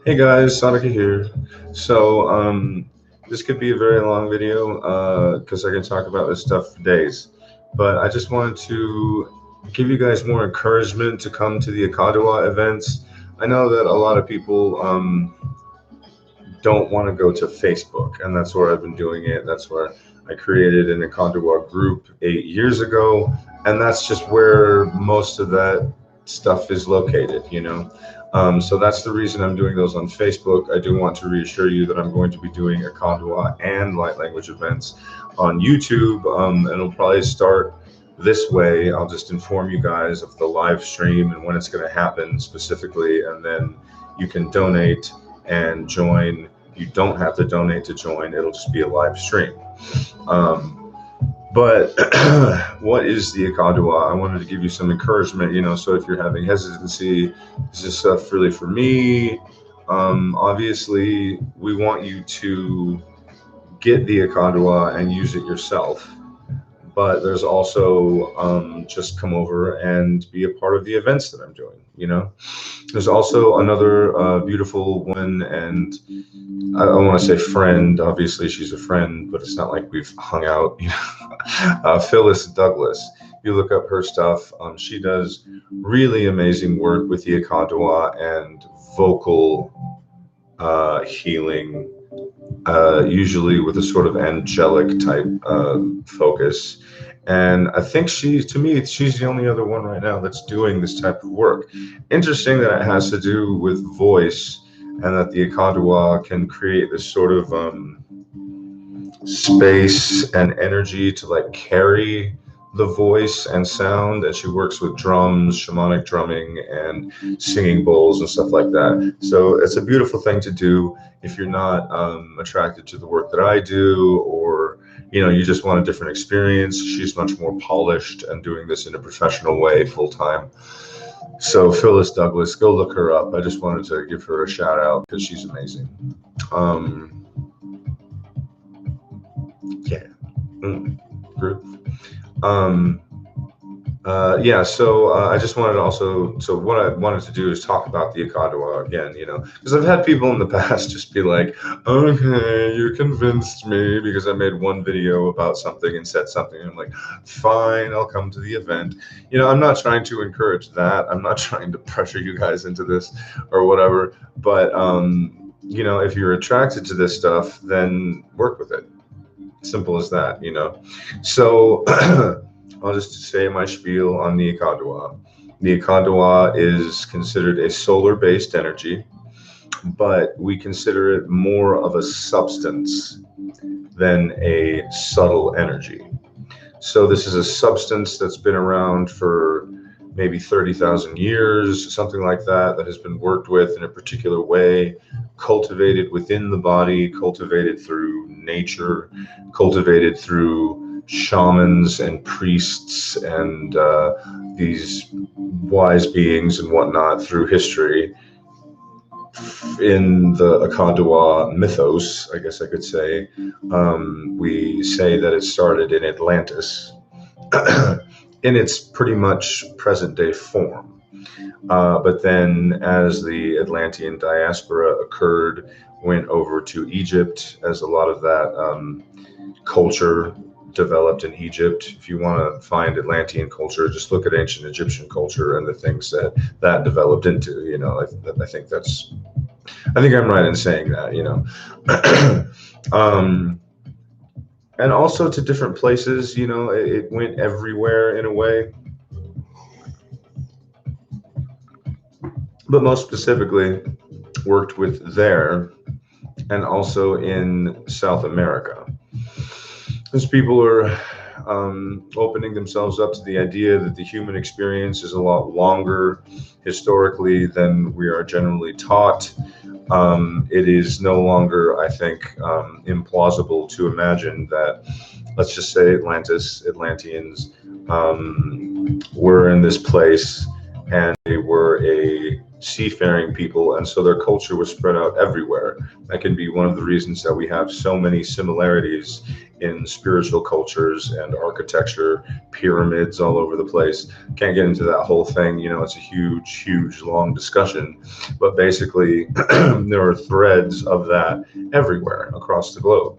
Hey guys, Sonica here. This could be a very long video because I can talk about this stuff for days. But I just wanted to give you guys more encouragement to come to the Akadua events. I know that a lot of people don't want to go to Facebook, and that's where I've been doing it. That's where I created an Akadua group 8 years ago, and that's just where most of that stuff is located. So that's the reason I'm doing those on Facebook. I do want to reassure you that I'm going to be doing Akadua and light language events on YouTube, and it'll probably start this way. I'll just inform you guys of the live stream and when it's going to happen specifically, and then you can donate and join. You don't have to donate to join. It'll just be a live stream. But what is the Akadua? I wanted to give you some encouragement, so if you're having hesitancy, is this stuff really for me? Obviously, we want you to get the Akadua and use it yourself. But there's also just come over and be a part of the events that I'm doing. There's also another beautiful woman, and I don't want to say friend. Obviously, she's a friend, but it's not like we've hung out. Phyllis Douglas. You look up her stuff. She does really amazing work with the Akadua and vocal healing, usually with a sort of angelic type focus. And I think to me, she's the only other one right now that's doing this type of work. Interesting that it has to do with voice, and that the Akadua can create this sort of space and energy to like carry the voice and sound. And she works with drums, shamanic drumming, and singing bowls and stuff like that. So it's a beautiful thing to do if you're not attracted to the work that I do, or you just want a different experience. She's much more polished and doing this in a professional way, full time. So Phyllis Douglas, go look her up. I just wanted to give her a shout out because she's amazing. Yeah. Group. I just wanted to so what I wanted to do is talk about the Akadua again, because I've had people in the past just be like, okay, you convinced me because I made one video about something and said something. And I'm like, fine, I'll come to the event. I'm not trying to encourage that. I'm not trying to pressure you guys into this or whatever. But, if you're attracted to this stuff, then work with it. Simple as that, So I'll just say my spiel on the Akadua. The Akadua is considered a solar-based energy, but we consider it more of a substance than a subtle energy. So this is a substance that's been around for maybe 30,000 years, something like that has been worked with in a particular way, cultivated within the body, cultivated through nature, cultivated through shamans and priests and these wise beings and whatnot through history. In the Akadua mythos, I guess I could say, we say that it started in Atlantis in its pretty much present day form. But then as the Atlantean diaspora occurred, went over to Egypt, as a lot of that culture developed in Egypt. If you want to find Atlantean culture, just look at ancient Egyptian culture and the things that developed into. I think I'm right in saying that. And also to different places. It went everywhere in a way. But most specifically, worked with there, and also in South America. As people are opening themselves up to the idea that the human experience is a lot longer historically than we are generally taught, it is no longer, I think, implausible to imagine that, let's just say Atlanteans were in this place, and they were a seafaring people, and so their culture was spread out everywhere. That can be one of the reasons that we have so many similarities in spiritual cultures and architecture, pyramids all over the place. Can't get into that whole thing, it's a huge long discussion, but basically there are threads of that everywhere across the globe.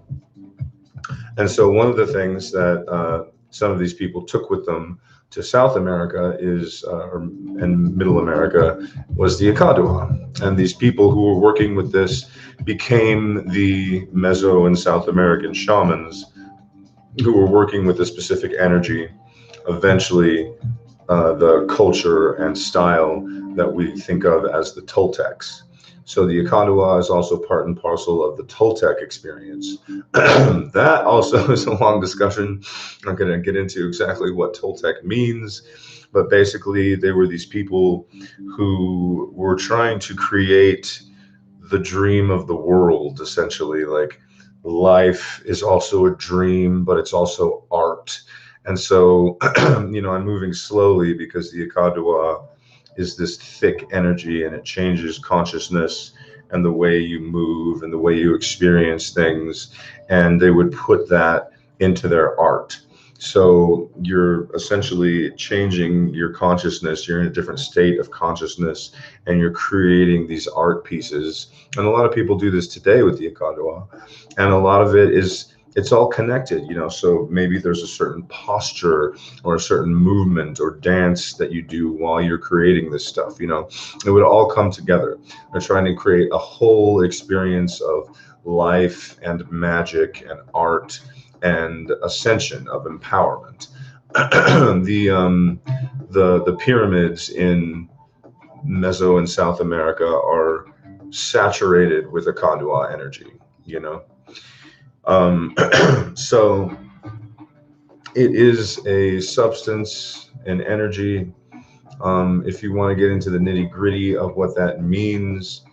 And so one of the things that some of these people took with them to South America and Middle America was the Akadua. And these people who were working with this became the Meso and South American shamans who were working with a specific energy, eventually the culture and style that we think of as the Toltecs. So the Akadua is also part and parcel of the Toltec experience. That also is a long discussion. I'm not going to get into exactly what Toltec means, but basically they were these people who were trying to create the dream of the world, essentially. Like, life is also a dream, but it's also art. And so, I'm moving slowly because the Akadua is this thick energy, and it changes consciousness and the way you move and the way you experience things. And they would put that into their art. So you're essentially changing your consciousness. You're in a different state of consciousness, and you're creating these art pieces. And a lot of people do this today with the Akadua. And a lot of it is, it's all connected, so maybe there's a certain posture or a certain movement or dance that you do while you're creating this stuff. It would all come together. They're trying to create a whole experience of life and magic and art and ascension of empowerment. The pyramids in Meso and South America are saturated with Akadua energy, So it is a substance, an energy. If you want to get into the nitty-gritty of what that means,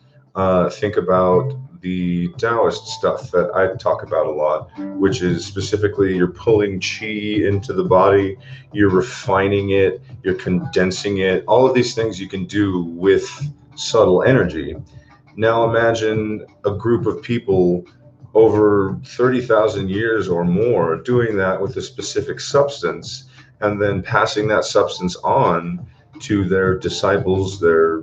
think about the Taoist stuff that I talk about a lot, which is specifically you're pulling chi into the body, you're refining it, you're condensing it. All of these things you can do with subtle energy. Now imagine a group of people over 30,000 years or more doing that with a specific substance, and then passing that substance on to their disciples, their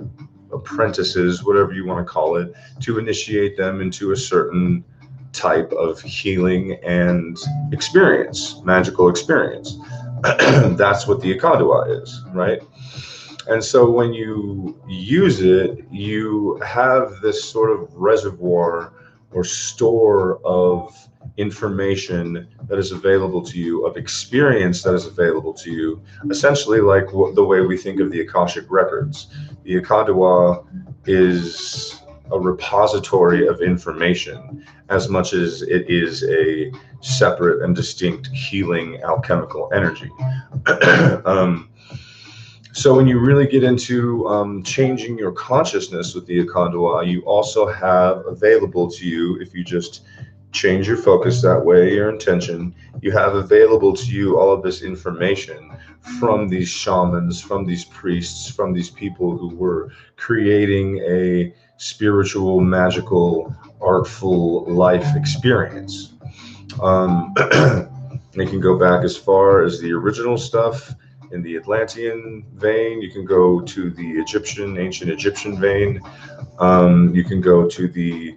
apprentices, whatever you want to call it, to initiate them into a certain type of healing and experience, magical experience. That's what the Akadua is, right? And so when you use it, you have this sort of reservoir or store of information that is available to you, of experience that is available to you, essentially like the way we think of the Akashic records. The Akadua is a repository of information as much as it is a separate and distinct healing alchemical energy. So when you really get into changing your consciousness with the Akadua, you also have available to you, if you just change your focus that way, your intention, you have available to you all of this information from these shamans, from these priests, from these people who were creating a spiritual, magical, artful life experience. You can go back as far as the original stuff in the Atlantean vein. You can go to the ancient Egyptian vein. You can go to the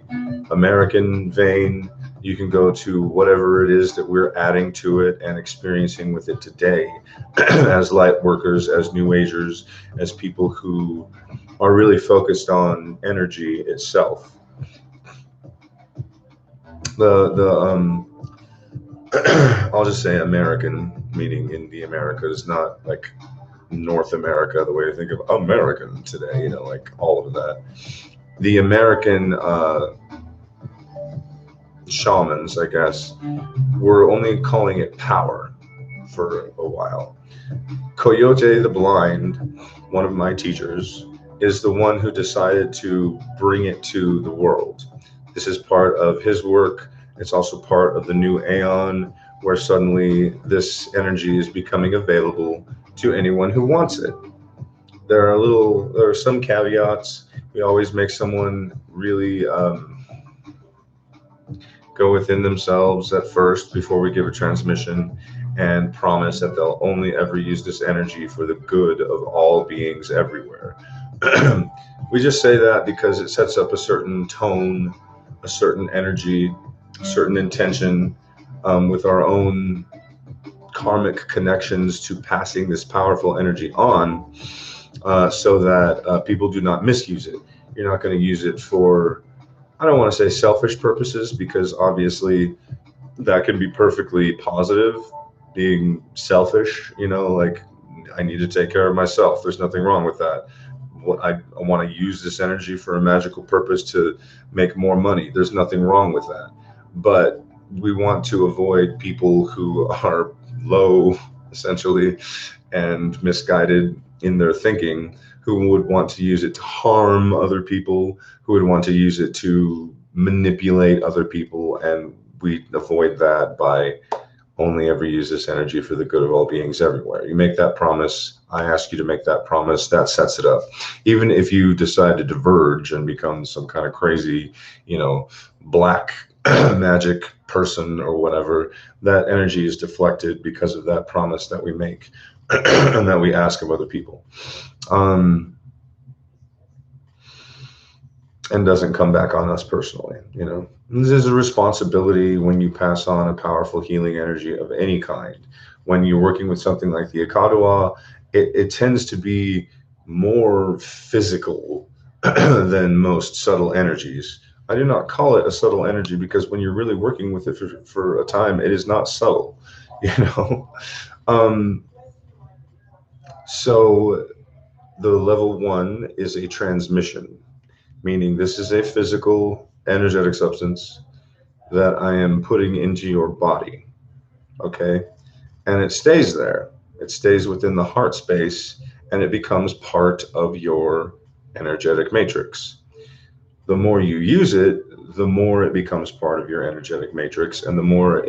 American vein. You can go to whatever it is that we're adding to it and experiencing with it today as light workers, as New Agers, as people who are really focused on energy itself. I'll just say American, meaning in the Americas, not like North America, the way I think of American today, like all of that. The American shamans, I guess, were only calling it power for a while. Coyote the Blind, one of my teachers, is the one who decided to bring it to the world. This is part of his work. It's also part of the new Aeon, where suddenly this energy is becoming available to anyone who wants it. there are some caveats. We always make someone really go within themselves at first before we give a transmission, and promise that they'll only ever use this energy for the good of all beings everywhere. We just say that because it sets up a certain tone, a certain energy, a certain intention, with our own karmic connections to passing this powerful energy on, so that people do not misuse it. You're not going to use it for, I don't want to say selfish purposes, because obviously that can be perfectly positive, being selfish, like I need to take care of myself. There's nothing wrong with that. What I want to use this energy for a magical purpose to make more money. There's nothing wrong with that. But we want to avoid people who are low, essentially, and misguided in their thinking, who would want to use it to harm other people, who would want to use it to manipulate other people. And we avoid that by only ever use this energy for the good of all beings everywhere. You make that promise. I ask you to make that promise. That sets it up. Even if you decide to diverge and become some kind of crazy, black magic person or whatever, that energy is deflected because of that promise that we make and that we ask of other people. And doesn't come back on us personally. This is a responsibility when you pass on a powerful healing energy of any kind. When you're working with something like the Akadua, it tends to be more physical than most subtle energies. I do not call it a subtle energy because when you're really working with it for a time, it is not subtle, So the level 1 is a transmission, meaning this is a physical, energetic substance that I am putting into your body, okay? And it stays there. It stays within the heart space, and it becomes part of your energetic matrix. The more you use it, the more it becomes part of your energetic matrix, and the more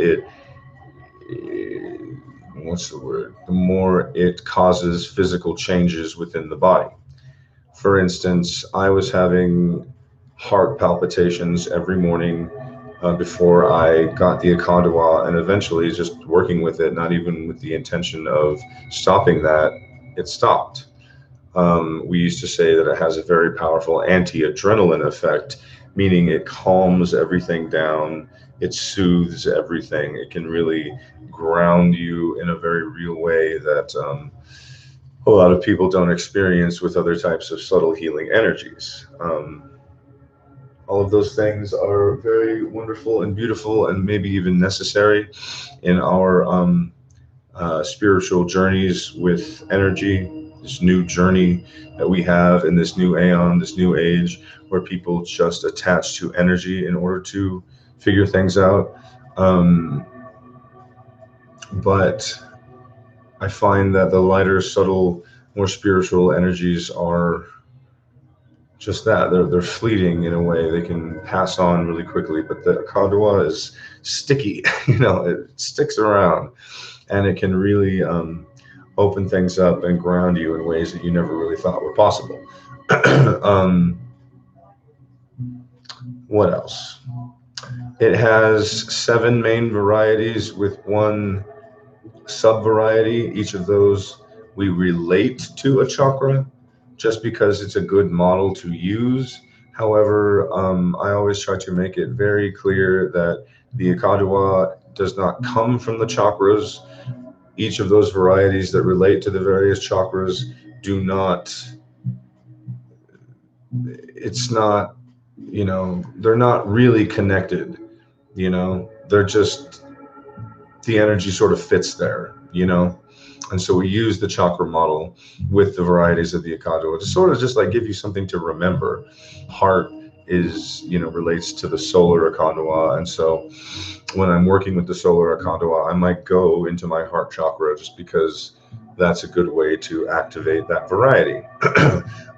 the more it causes physical changes within the body. For instance, I was having heart palpitations every morning before I got the Akadua, and eventually just working with it, not even with the intention of stopping that, it stopped. We used to say that it has a very powerful anti-adrenaline effect, meaning it calms everything down, it soothes everything, it can really ground you in a very real way that a lot of people don't experience with other types of subtle healing energies. All of those things are very wonderful and beautiful, and maybe even necessary in our spiritual journeys with energy, this new journey that we have in this new aeon, this new age, where people just attach to energy in order to figure things out. But I find that the lighter, subtle, more spiritual energies are just that. They're fleeting in a way. They can pass on really quickly, but the Akadua is sticky. It sticks around, and it can really open things up and ground you in ways that you never really thought were possible. What else? It has 7 main varieties with 1 sub-variety. Each of those we relate to a chakra just because it's a good model to use. However, I always try to make it very clear that the Akadua does not come from the chakras. Each of those varieties that relate to the various chakras do not, it's not, they're not really connected, they're just, the energy sort of fits there, and so we use the chakra model with the varieties of the Akadua to sort of just like give you something to remember. Heart is, relates to the solar Akadua, and so when I'm working with the solar Akadua, I might go into my heart chakra just because that's a good way to activate that variety.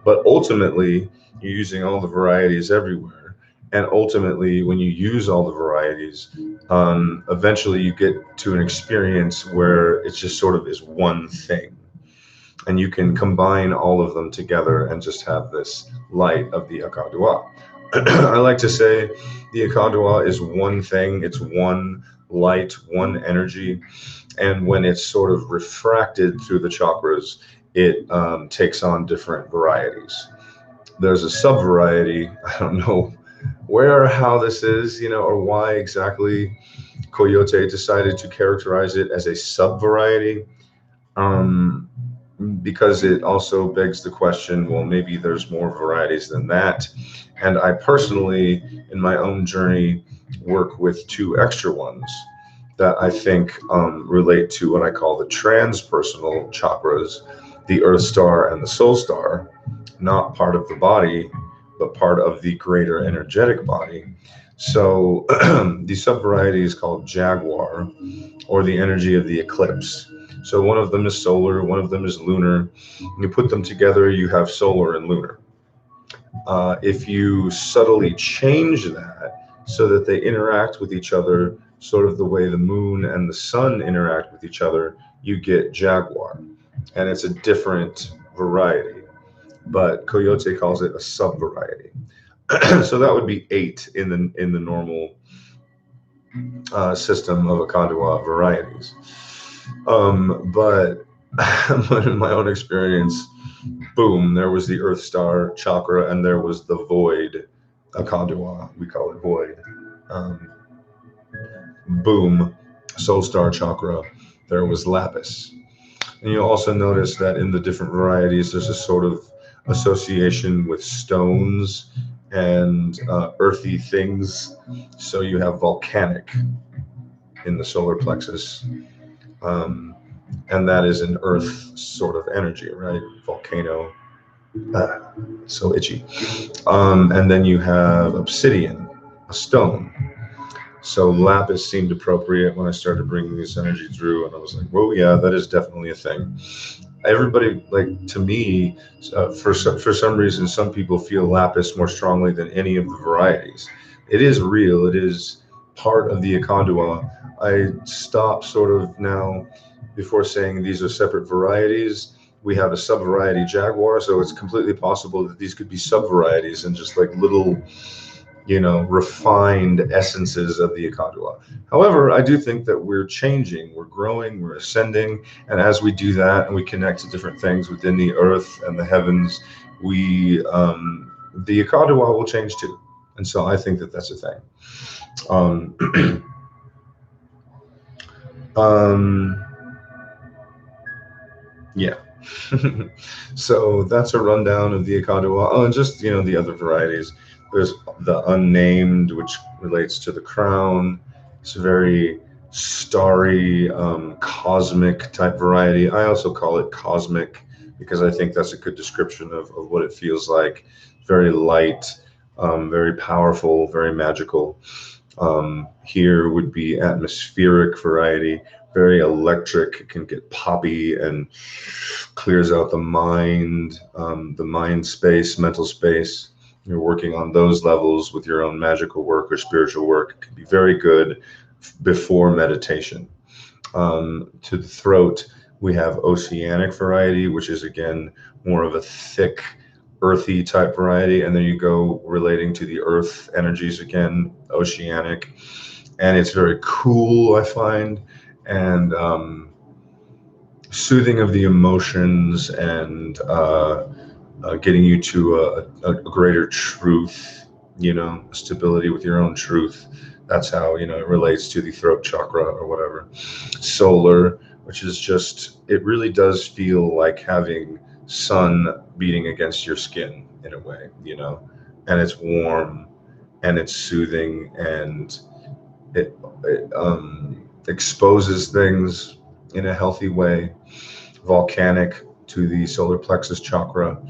But ultimately, you're using all the varieties everywhere. And ultimately, when you use all the varieties, eventually you get to an experience where it just sort of is one thing. And you can combine all of them together and just have this light of the Akadua. I like to say the Akadua is one thing, it's one light, one energy, and when it's sort of refracted through the chakras, it takes on different varieties. There's a sub variety. I don't know where or how this is, or why exactly Coyote decided to characterize it as a sub variety. Um, because it also begs the question, well, maybe there's more varieties than that. And I personally, in my own journey, work with two extra ones that I think relate to what I call the transpersonal chakras, the Earth Star and the Soul Star, not part of the body, but part of the greater energetic body. So the subvariety is called Jaguar, or the energy of the eclipse. So one of them is solar, one of them is lunar. You put them together, you have solar and lunar. If you subtly change that so that they interact with each other, sort of the way the moon and the sun interact with each other, you get Jaguar. And it's a different variety, but Coyote calls it a subvariety. So that would be 8 in the normal system of Akadua varieties. But in my own experience, boom, there was the Earth Star chakra, and there was the Void Akadua. We call it Void. Um, Boom, Soul Star chakra. There was Lapis. And you'll also notice that in the different varieties, there's a sort of association with stones and earthy things. So you have volcanic in the solar plexus. Um, and that is an earth sort of energy, right? Volcano. So itchy. And then you have obsidian, a stone. So lapis seemed appropriate when I started bringing this energy through, and I was like, "Well, yeah, that is definitely a thing." Everybody, like to me, for some reason, some people feel lapis more strongly than any of the varieties. It is real. It is part of the Akandua. I stop sort of now before saying these are separate varieties. We have a sub-variety jaguar, so it's completely possible that these could be sub-varieties and just like little, refined essences of the Akadua. However, I do think that we're changing, we're growing, we're ascending, and as we do that and we connect to different things within the earth and the heavens, the Akadua will change too. And so I think that that's a thing. Um, yeah. So that's a rundown of the Akadua. Oh, and just, the other varieties. There's the unnamed, which relates to the crown. It's a very starry, cosmic type variety. I also call it cosmic because I think that's a good description of what it feels like. Very light, very powerful, very magical. Here would be atmospheric variety, very electric. It can get poppy and clears out the mind space, mental space. You're working on those levels with your own magical work or spiritual work. It can be very good before meditation. To the throat, we have oceanic variety, which is again more of a thick, earthy type variety. And then you go relating to the earth energies again, oceanic. And it's very cool, I find, and soothing of the emotions and getting you to a greater truth, stability with your own truth. That's how, it relates to the throat chakra or whatever. Solar, which is just, it really does feel like having sun beating against your skin in a way, and it's warm and it's soothing and it exposes things in a healthy way. Volcanic to the solar plexus chakra.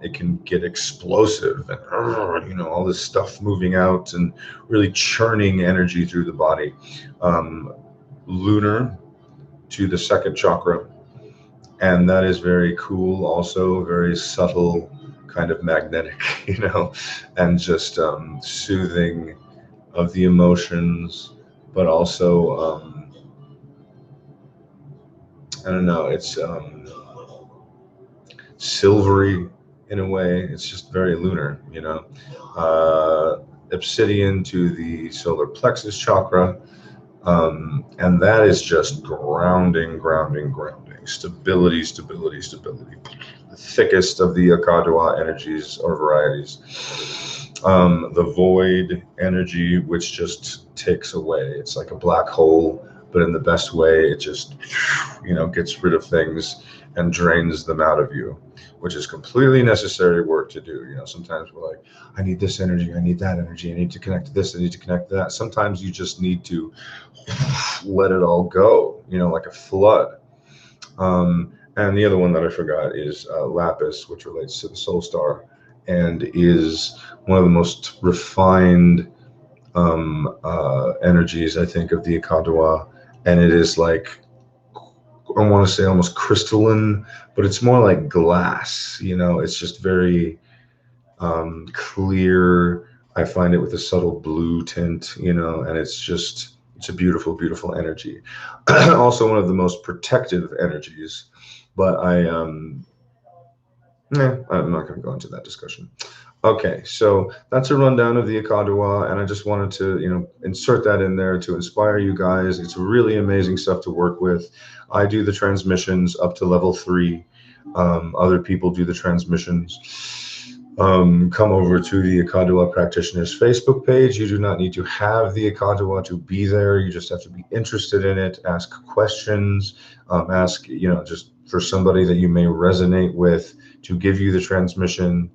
It can get explosive and all this stuff moving out and really churning energy through the body. Lunar to the second chakra, and that is very cool, also very subtle, kind of magnetic, and just soothing of the emotions, but also I don't know, it's silvery in a way. It's just very lunar, you know. Obsidian to the solar plexus chakra. And that is just grounding, stability. The thickest of the Akadua energies or varieties. The void energy, which just takes away. It's like a black hole, but in the best way. It just, gets rid of things and drains them out of you, which is completely necessary work to do. Sometimes we're like, I need this energy, I need that energy, I need to connect to this, I need to connect to that. Sometimes you just need to let it all go, like a flood. And the other one that I forgot is Lapis, which relates to the soul star and is one of the most refined energies, I think, of the Akadua. And it is like, I want to say almost crystalline, but it's more like glass, it's just very clear. I find it with a subtle blue tint, and it's a beautiful, beautiful energy. Also one of the most protective energies, but I'm not going to go into that discussion. Okay, so that's a rundown of the Akadua, and I just wanted to, insert that in there to inspire you guys. It's really amazing stuff to work with. I do the transmissions up to level 3. Other people do the transmissions. Come over to the Akadua Practitioners Facebook page. You do not need to have the Akadua to be there. You just have to be interested in it. Ask questions. Ask, just for somebody that you may resonate with to give you the transmission.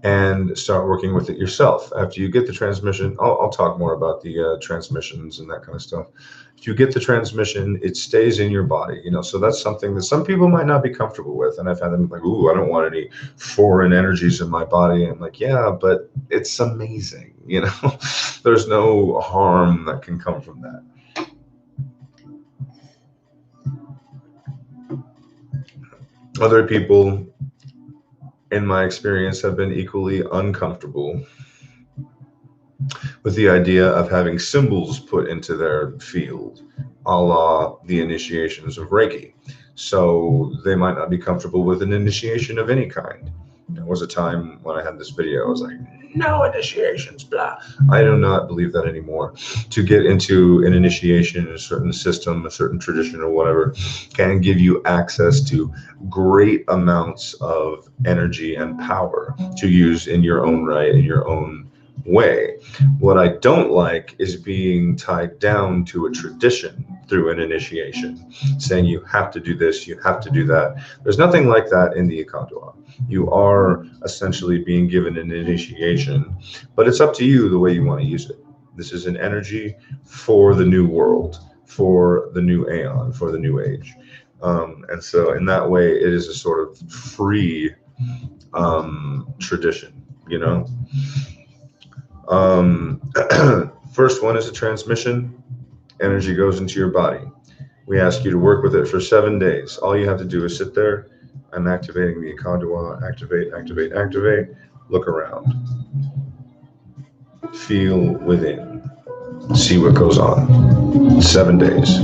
And start working with it yourself. After you get the transmission, I'll talk more about the transmissions and that kind of stuff. If you get the transmission, it stays in your body, so that's something that some people might not be comfortable with. And I've had them like, ooh, I don't want any foreign energies in my body. And I'm like, yeah, but it's amazing, there's no harm that can come from that. Other people, in my experience, have been equally uncomfortable with the idea of having symbols put into their field, a la the initiations of Reiki. So they might not be comfortable with an initiation of any kind. There was a time when I had this video, I was like, no initiations, blah. I do not believe that anymore. To get into an initiation in a certain system, a certain tradition or whatever, can give you access to great amounts of energy and power to use in your own right, in your own way. What I don't like is being tied down to a tradition through an initiation, saying you have to do this, you have to do that. There's nothing like that in the Akadua. You are essentially being given an initiation, but it's up to you the way you want to use it. This is an energy for the new world, for the new aeon, for the new age. And so in that way, it is a sort of free tradition, First one is a transmission. Energy goes into your body. We ask you to work with it for 7 days. All you have to do is sit there. I'm activating the Akadua. Activate. Look around. Feel within. See what goes on. 7 days.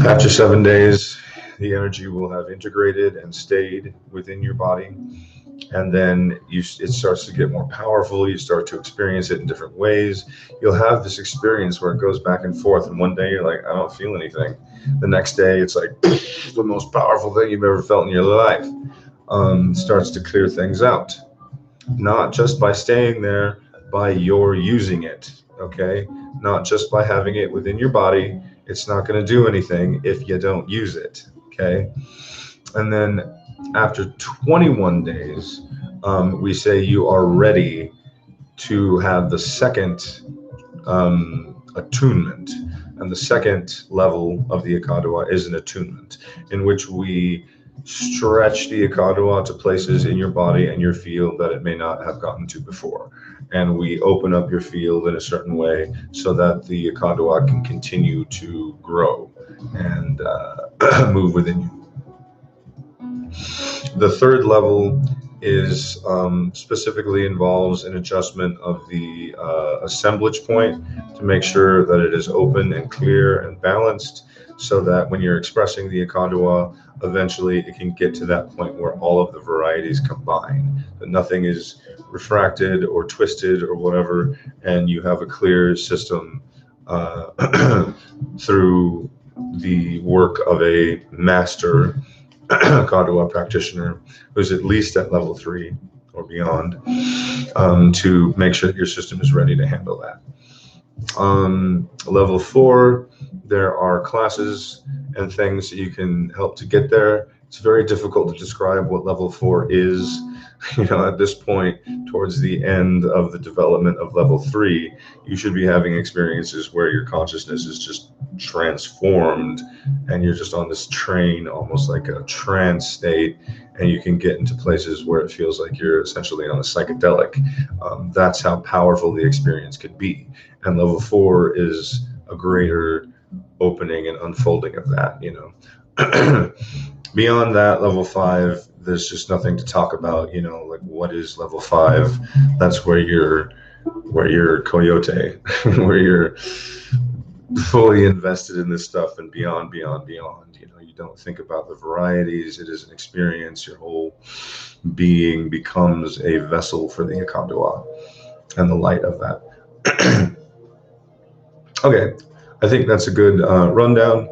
After 7 days, the energy will have integrated and stayed within your body. And then it starts to get more powerful. You start to experience it in different ways. You'll have this experience where it goes back and forth. And one day you're like, I don't feel anything. The next day it's like the most powerful thing you've ever felt in your life. Starts to clear things out. Not just by staying there, by your using it. Okay? Not just by having it within your body. It's not going to do anything if you don't use it. Okay? And then after 21 days, we say you are ready to have the second attunement. And the second level of the Akadua is an attunement, in which we stretch the Akadua to places in your body and your field that it may not have gotten to before. And we open up your field in a certain way so that the Akadua can continue to grow and move within you. The third level is specifically involves an adjustment of the assemblage point to make sure that it is open and clear and balanced, so that when you're expressing the Akadua, eventually it can get to that point where all of the varieties combine, that nothing is refracted or twisted or whatever, and you have a clear system through the work of a master Akadua practitioner who's at least at level 3 or beyond, to make sure that your system is ready to handle that. Level 4, there are classes and things that you can help to get there. It's very difficult to describe what level 4 is. At this point, towards the end of the development of level 3, you should be having experiences where your consciousness is just transformed and you're just on this train, almost like a trance state, and you can get into places where it feels like you're essentially on a psychedelic. That's how powerful the experience could be. And level 4 is a greater opening and unfolding of that. Beyond that, level 5, there's just nothing to talk about. Like, what is level 5? That's where you're coyote, where you're fully invested in this stuff and beyond. You don't think about the varieties. It is an experience. Your whole being becomes a vessel for the Akadua and the light of that. Okay, I think that's a good rundown.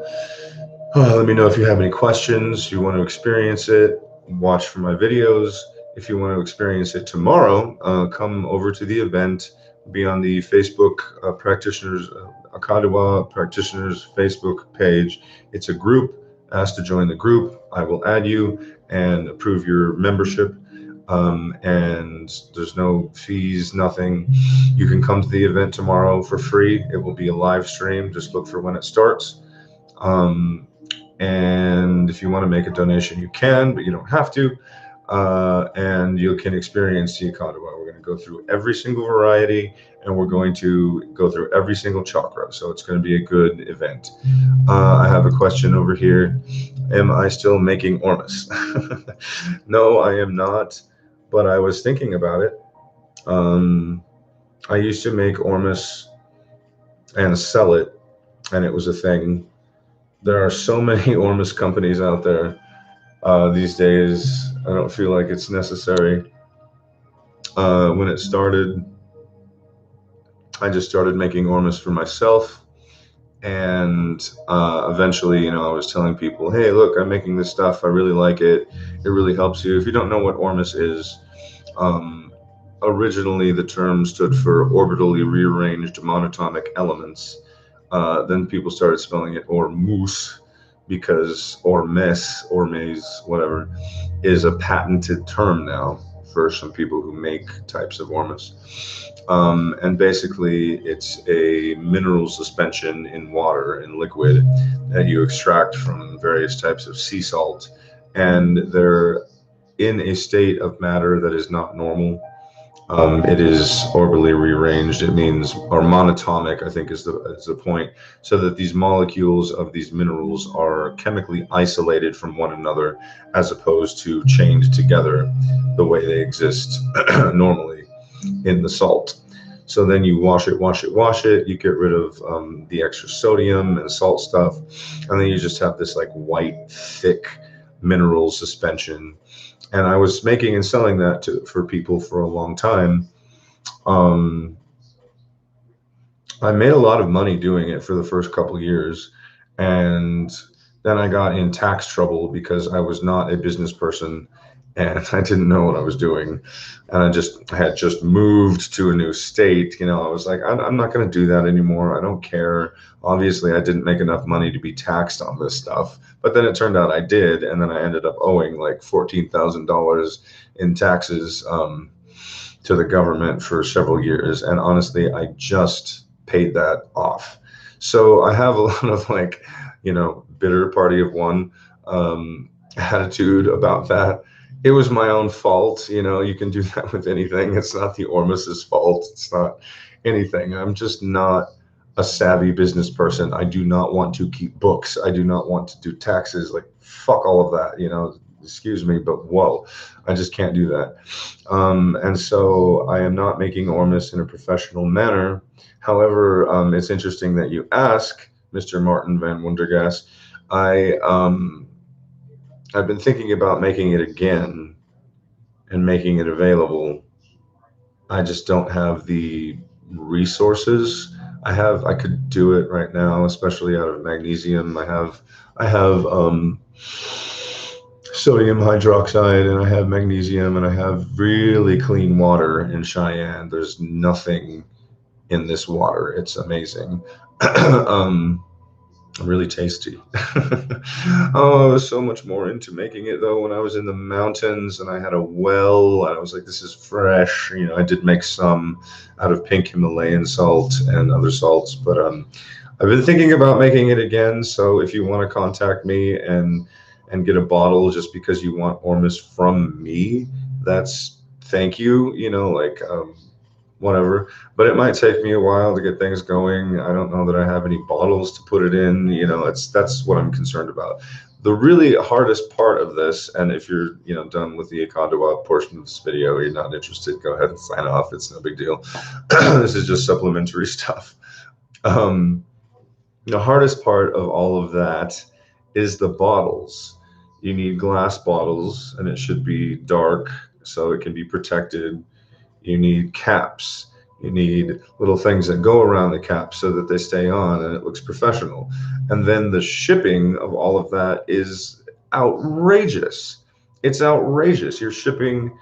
Let me know if you have any questions, you want to experience it, watch for my videos. If you want to experience it tomorrow, come over to the event, be on the Facebook practitioners, Akadua practitioners Facebook page. It's a group. Ask to join the group. I will add you and approve your membership. And there's no fees, nothing. You can come to the event tomorrow for free. It will be a live stream. Just look for when it starts. And if you want to make a donation, you can, but you don't have to. And you can experience the Akadua. We're going to go through every single variety, and we're going to go through every single chakra. So it's going to be a good event. I have a question over here. Am I still making Ormus? No, I am not, but I was thinking about it. I used to make Ormus and sell it, and it was a thing. There are so many Ormus companies out there these days. I don't feel like it's necessary. When it started, I just started making Ormus for myself. And eventually, I was telling people, hey, look, I'm making this stuff. I really like it. It really helps you. If you don't know what Ormus is, originally the term stood for orbitally rearranged monatomic elements. Then people started spelling it Ormus, because Ormes, whatever, is a patented term now for some people who make types of Ormus. And basically, it's a mineral suspension in water, in liquid, that you extract from various types of sea salt. And they're in a state of matter that is not normal. It is orbitally rearranged. It means, or monatomic, I think is the point, so that these molecules of these minerals are chemically isolated from one another, as opposed to chained together the way they exist normally in the salt. So then you wash it, you get rid of the extra sodium and salt stuff, and then you just have this like white, thick mineral suspension. And I was making and selling that for people for a long time. I made a lot of money doing it for the first couple of years, and then I got in tax trouble because I was not a business person and I didn't know what I was doing. And I had just moved to a new state. I was like, I'm not going to do that anymore. I don't care. Obviously, I didn't make enough money to be taxed on this stuff. But then it turned out I did. And then I ended up owing like $14,000 in taxes to the government for several years. And honestly, I just paid that off. So I have a lot of like, bitter party of one attitude about that. It was my own fault. You can do that with anything. It's not the Ormus's fault. It's not anything. I'm just not a savvy business person. I do not want to keep books. I do not want to do taxes. Like, fuck all of that. excuse me, but whoa, I just can't do that. And so I am not making Ormus in a professional manner. However, it's interesting that you ask, Mr. Martin Van Wundergas. I've been thinking about making it again and making it available. I just don't have the resources. I could do it right now, especially out of magnesium. I have sodium hydroxide, and I have magnesium, and I have really clean water in Cheyenne. There's nothing in this water. It's amazing. um, Really tasty. Oh, I was so much more into making it though when I was in the mountains and I had a well and I was like, this is fresh. I did make some out of pink Himalayan salt and other salts, but I've been thinking about making it again. So if you want to contact me and get a bottle just because you want Ormus from me, that's thank you. Whatever, but it might take me a while to get things going. I don't know that I have any bottles to put it in. That's what I'm concerned about. The really hardest part of this, and if you're done with the Akadua portion of this video, you're not interested, go ahead and sign off. It's no big deal. This is just supplementary stuff. The hardest part of all of that is the bottles. You need glass bottles, and it should be dark so it can be protected. You need caps. You need little things that go around the cap so that they stay on and it looks professional. And then the shipping of all of that is outrageous. It's outrageous. You're shipping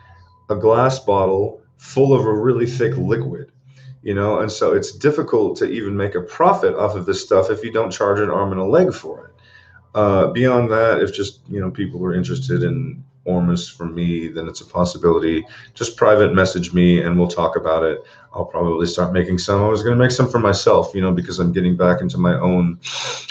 a glass bottle full of a really thick liquid, and so it's difficult to even make a profit off of this stuff if you don't charge an arm and a leg for it. Beyond that, if just, people are interested in Ormus from me, then it's a possibility. Just private message me and we'll talk about it. I'll probably start making some. I was going to make some for myself, because I'm getting back into my own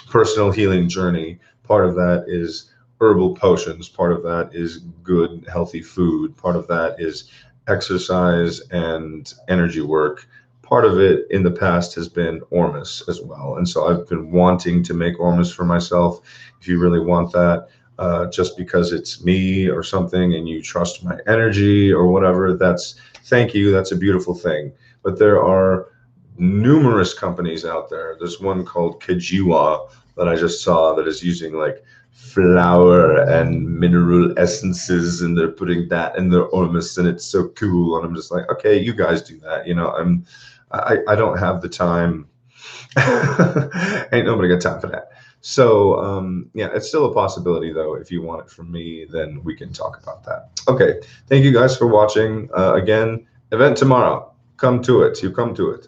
personal healing journey. Part of that is herbal potions. Part of that is good, healthy food. Part of that is exercise and energy work. Part of it in the past has been Ormus as well. And so I've been wanting to make Ormus for myself. If you really want that, just because it's me or something and you trust my energy or whatever, thank you. That's a beautiful thing. But there are numerous companies out there. There's one called Kajua that I just saw that is using like flower and mineral essences, and they're putting that in their Ormus, and it's so cool. And I'm just like, okay, you guys do that. I don't have the time. Ain't nobody got time for that. So yeah, it's still a possibility though. If you want it from me, then we can talk about that. Okay, thank you guys for watching. Again, event tomorrow. Come to it. You come to it.